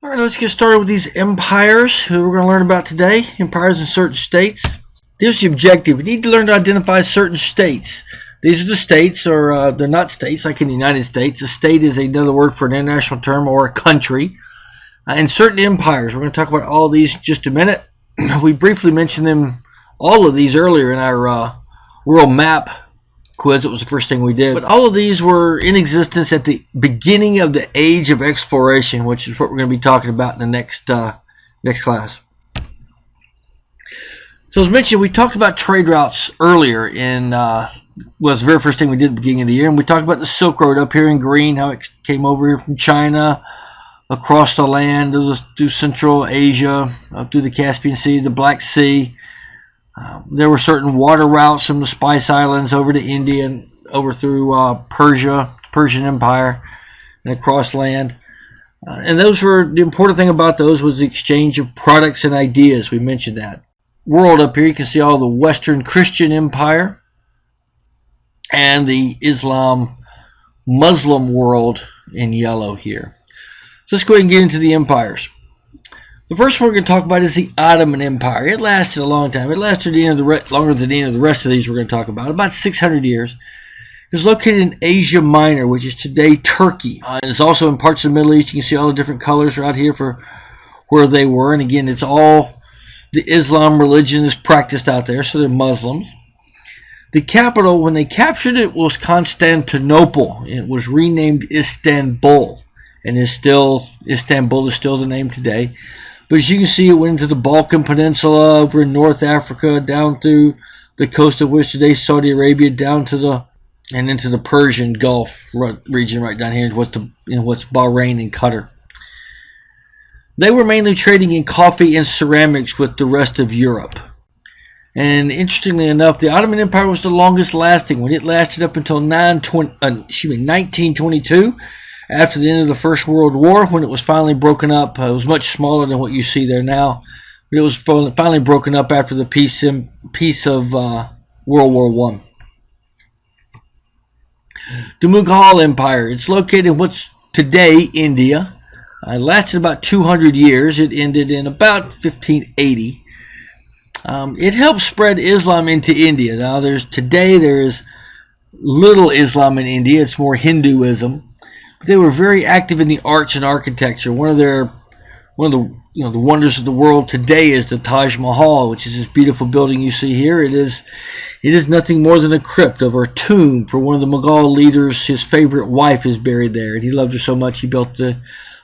All right, let's get started with these empires who we're going to learn about today. Empires in certain states. Here's the objective. We need to learn to identify certain states. These are the states, or they're not states like in the United States. A state is another word for an international term or a country. And certain empires. We're going to talk about all of these in just a minute. We briefly mentioned them, all of these, earlier in our world map quiz. It was the first thing we did. But all of these were in existence at the beginning of the age of exploration, which is what we're going to be talking about in the next class. So as mentioned, we talked about trade routes earlier in was the very first thing we did at the beginning of the year, and we talked about the Silk Road up here in green, how it came over here from China, across the land, through Central Asia, up through the Caspian Sea, the Black Sea. There were certain water routes from the Spice Islands over to India and over through Persia, Persian Empire, and across land. And those were, the important thing about those was the exchange of products and ideas. We mentioned that. World up here, you can see all the Western Christian Empire and the Muslim world in yellow here. So let's go ahead and get into the empires. The first one we're going to talk about is the Ottoman Empire. It lasted a long time. It lasted longer than any of the rest of these we're going to talk about 600 years. It was located in Asia Minor, which is today Turkey. It's also in parts of the Middle East. You can see all the different colors right here for where they were. And again, it's all the Islam religion is practiced out there, so they're Muslims. The capital, when they captured it, was Constantinople. It was renamed Istanbul, and Istanbul is still the name today. But as you can see, it went into the Balkan Peninsula, over in North Africa, down through the coast of which today Saudi Arabia, down to and into the Persian Gulf region right down here, in what's Bahrain and Qatar. They were mainly trading in coffee and ceramics with the rest of Europe. And interestingly enough, the Ottoman Empire was the longest lasting one. It lasted up until 1922. After the end of the First World War, when it was finally broken up. It was much smaller than what you see there now. But it was finally broken up after the peace of World War I. The Mughal Empire. It's located in what's today India. It lasted about 200 years. It ended in about 1580. It helped spread Islam into India. Now there is little Islam in India. It's more Hinduism. They were very active in the arts and architecture. One of the wonders of the world today is the Taj Mahal, which is this beautiful building you see here. It is nothing more than a crypt or a tomb for one of the Mughal leaders. His favorite wife is buried there, and he loved her so much he built the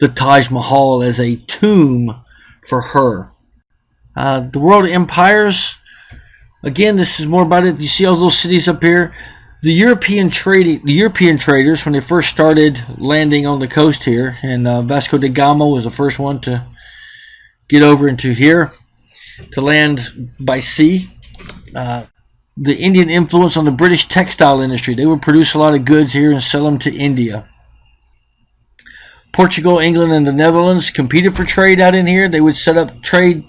Taj Mahal as a tomb for her. The world empires. Again, this is more about it. You see all those cities up here. The European traders, when they first started landing on the coast here, and Vasco da Gama was the first one to get over into here, to land by sea. The Indian influence on the British textile industry. They would produce a lot of goods here and sell them to India. Portugal, England, and the Netherlands competed for trade out in here. They would set up trade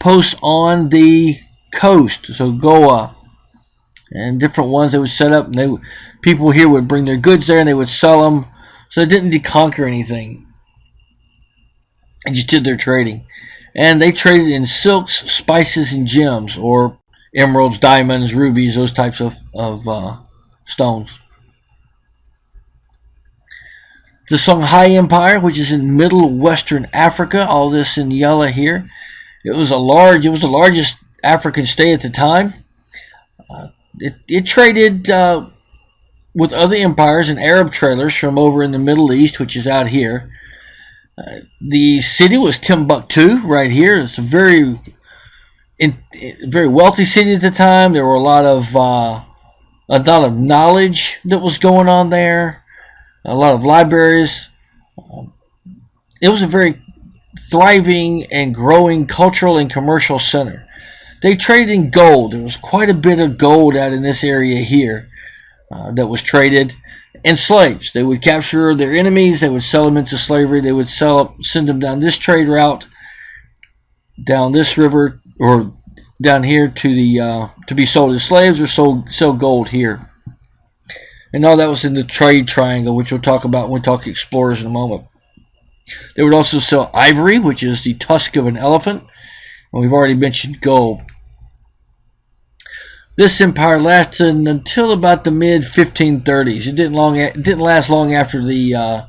posts on the coast, so Goa and different ones they would set up, and people here would bring their goods there and they would sell them. So they didn't conquer anything. They just did their trading. And they traded in silks, spices, and gems, or emeralds, diamonds, rubies, those types of stones. The Songhai Empire, which is in middle western Africa, all this in yellow here. It was the largest African state at the time. It traded with other empires and Arab traders from over in the Middle East, which is out here. The city was Timbuktu, right here. It's a very wealthy city at the time. There were a lot of knowledge that was going on there. A lot of libraries. It was a very thriving and growing cultural and commercial center. They traded in gold. There was quite a bit of gold out in this area here that was traded. And slaves. They would capture their enemies. They would sell them into slavery. They would send them down this trade route, down this river, or down here to be sold as slaves, or sell gold here. And all that was in the trade triangle, which we'll talk about when we talk explorers in a moment. They would also sell ivory, which is the tusk of an elephant. And we've already mentioned gold. This empire lasted until about the mid-1530s. It didn't last long after the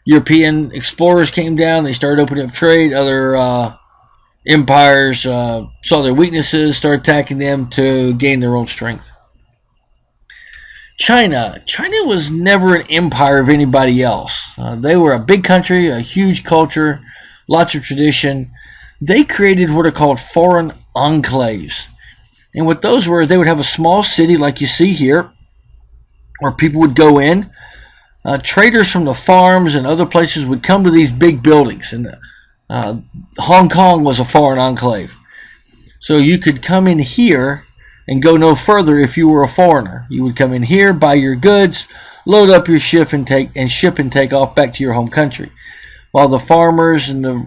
European explorers came down. They started opening up trade. Other empires saw their weaknesses, started attacking them to gain their own strength. China was never an empire of anybody else. They were a big country, a huge culture, lots of tradition. They created what are called foreign enclaves. And what those were, they would have a small city like you see here, where people would go in. Traders from the farms and other places would come to these big buildings. And Hong Kong was a foreign enclave. So you could come in here and go no further if you were a foreigner. You would come in here, buy your goods, load up your ship and take off back to your home country. While the farmers and the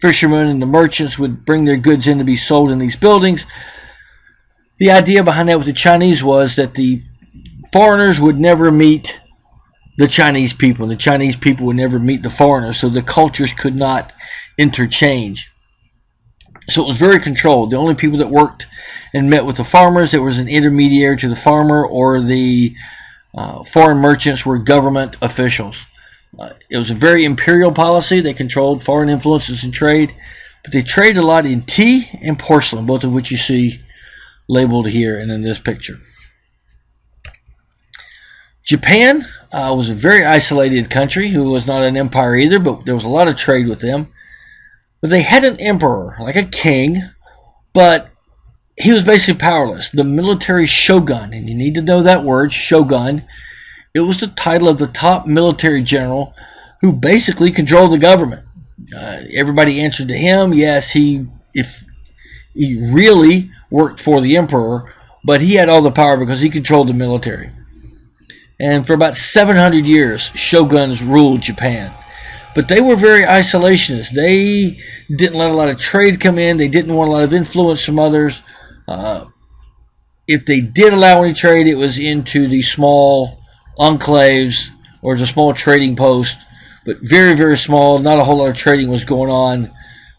fishermen and the merchants would bring their goods in to be sold in these buildings. The idea behind that with the Chinese was that the foreigners would never meet the Chinese people, and the Chinese people would never meet the foreigners, so the cultures could not interchange. So it was very controlled. The only people that worked and met with the farmers, there was an intermediary to the farmer, or the foreign merchants were government officials. It was a very imperial policy. They controlled foreign influences in trade, but they traded a lot in tea and porcelain, both of which you see labeled here and in this picture. Japan was a very isolated country who was not an empire either, but there was a lot of trade with them. But they had an emperor, like a king, but he was basically powerless. The military shogun, and you need to know that word, shogun. It was the title of the top military general who basically controlled the government. Everybody answered to him. Yes, he really worked for the emperor, but he had all the power because he controlled the military. And for about 700 years, shoguns ruled Japan. But they were very isolationist. They didn't let a lot of trade come in. They didn't want a lot of influence from others. If they did allow any trade, it was into the small enclaves or as a small trading post, but very, very small. Not a whole lot of trading was going on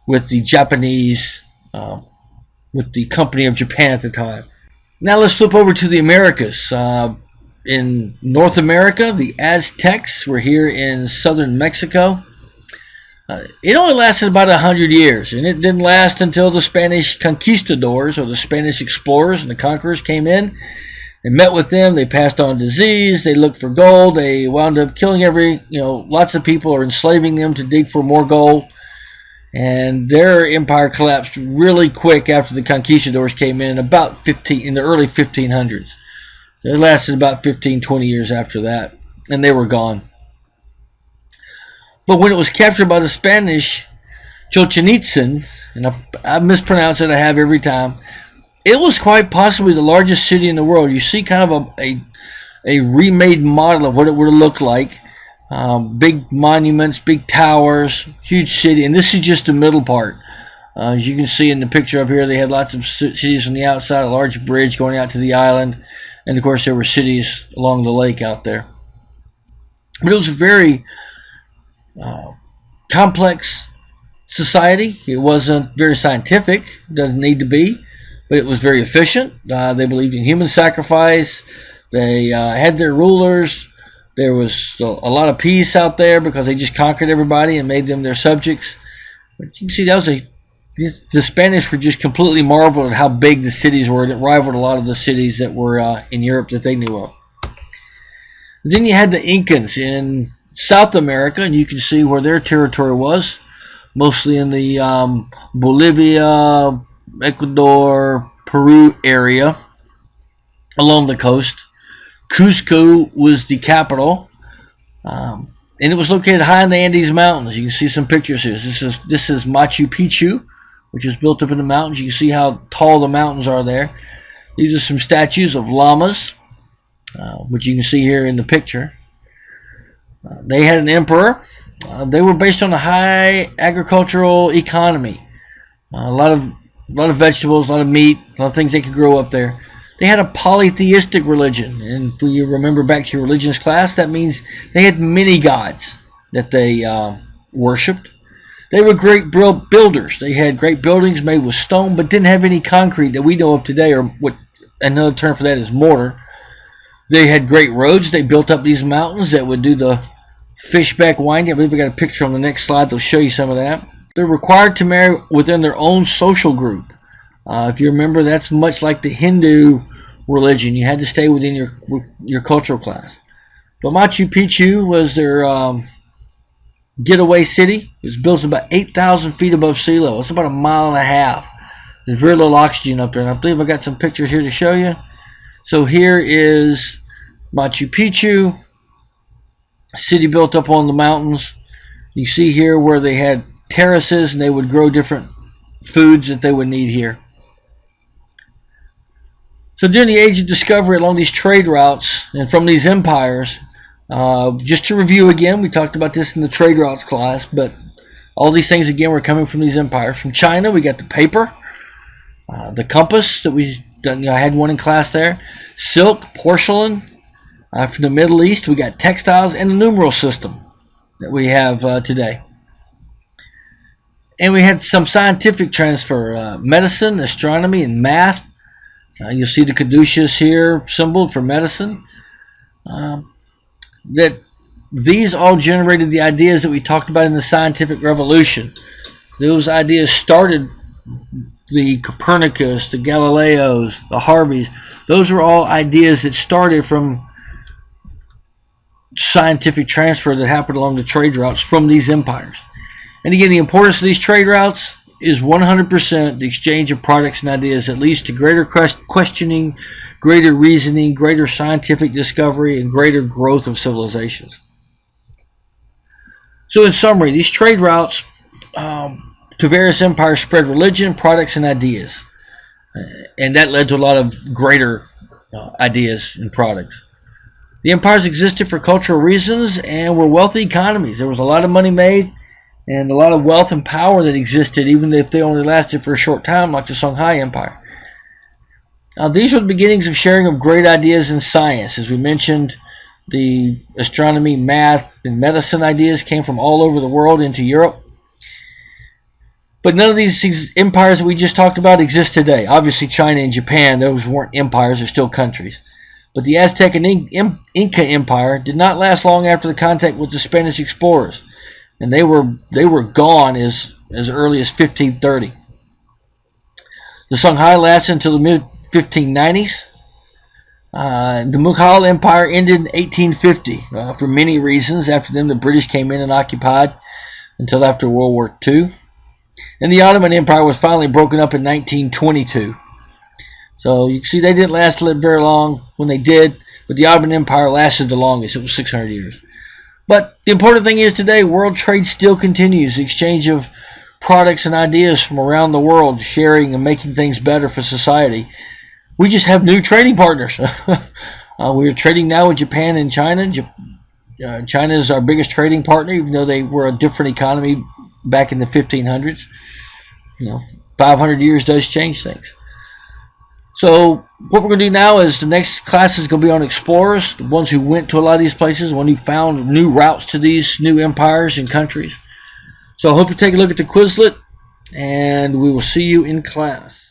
with the Japanese, with the Company of Japan at the time. Now let's flip over to the Americas. In North America, the Aztecs were here in southern Mexico. It only lasted about 100 years, and it didn't last until the Spanish conquistadors, or the Spanish explorers and the conquerors, came in. They met with them. They passed on disease. They looked for gold. They wound up killing lots of people or enslaving them to dig for more gold. And their empire collapsed really quick after the conquistadors came in in the early 1500s. It lasted about 15, 20 years after that, and they were gone. But when it was captured by the Spanish, Chichen Itza, and I mispronounce it, I have every time, it was quite possibly the largest city in the world. You see kind of a remade model of what it would have looked like. Big monuments, big towers, huge city, and this is just the middle part. As you can see in the picture up here, they had lots of cities on the outside, a large bridge going out to the island, and of course there were cities along the lake out there. But it was a very complex society. It wasn't very scientific, doesn't need to be, but it was very efficient. They believed in human sacrifice. They had their rulers. There was a lot of peace out there because they just conquered everybody and made them their subjects. But you can see the Spanish were just completely marveled at how big the cities were. It rivaled a lot of the cities that were in Europe that they knew of. Then you had the Incans in South America, and you can see where their territory was, mostly in the Bolivia, Ecuador, Peru area along the coast. Cusco was the capital, and it was located high in the Andes Mountains. You can see some pictures here. This is Machu Picchu, which is built up in the mountains. You can see how tall the mountains are there. These are some statues of llamas, which you can see here in the picture. They had an emperor. They were based on a high agricultural economy. A lot of vegetables, a lot of meat, a lot of things they could grow up there. They had a polytheistic religion, and if you remember back to your religions class, that means they had many gods that they worshipped. They were great builders. They had great buildings made with stone, but didn't have any concrete that we know of today, or what another term for that is mortar. They had great roads. They built up these mountains that would do the fishback winding. I believe we got a picture on the next slide that'll show you some of that. They're required to marry within their own social group. If you remember, that's much like the Hindu religion. You had to stay within your cultural class. But Machu Picchu was their getaway city. It was built about 8,000 feet above sea level. It's about 1.5 miles. There's very little oxygen up there, and I believe I got some pictures here to show you. So here is Machu Picchu, a city built up on the mountains. You see here where they had terraces, and they would grow different foods that they would need here. So during the age of discovery along these trade routes and from these empires, just to review again, we talked about this in the trade routes class, but all these things again were coming from these empires. From China, we got the paper, the compass that I had one in class there, silk, porcelain. From the Middle East, we got textiles and the numeral system that we have today. And we had some scientific transfer, medicine, astronomy, and math. You'll see the caduceus here symboled for medicine. That these all generated the ideas that we talked about in the scientific revolution. Those ideas started the Copernicus, the Galileos, the Harveys. Those are all ideas that started from scientific transfer that happened along the trade routes from these empires. And again, the importance of these trade routes is 100% the exchange of products and ideas that leads to greater questioning, greater reasoning, greater scientific discovery, and greater growth of civilizations. So in summary, these trade routes to various empires spread religion, products, and ideas. And that led to a lot of greater ideas and products. The empires existed for cultural reasons and were wealthy economies. There was a lot of money made and a lot of wealth and power that existed, even if they only lasted for a short time, like the Songhai Empire. Now, these were the beginnings of sharing of great ideas in science. As we mentioned, the astronomy, math, and medicine ideas came from all over the world into Europe. But none of these empires that we just talked about exist today. Obviously, China and Japan, those weren't empires, they're still countries. But the Aztec and Inca Empire did not last long after the contact with the Spanish explorers. And they were gone as early as 1530. The Songhai lasted until the mid-1590s. The Mughal Empire ended in 1850 for many reasons. After them, the British came in and occupied until after World War II. And the Ottoman Empire was finally broken up in 1922. So you can see they didn't last very long when they did, but the Ottoman Empire lasted the longest. It was 600 years. But the important thing is today, world trade still continues. The exchange of products and ideas from around the world, sharing and making things better for society. We just have new trading partners. We're trading now with Japan and China. China is our biggest trading partner, even though they were a different economy back in the 1500s. 500 years does change things. So what we're going to do now is the next class is going to be on explorers, the ones who went to a lot of these places, the ones who found new routes to these new empires and countries. So I hope you take a look at the Quizlet, and we will see you in class.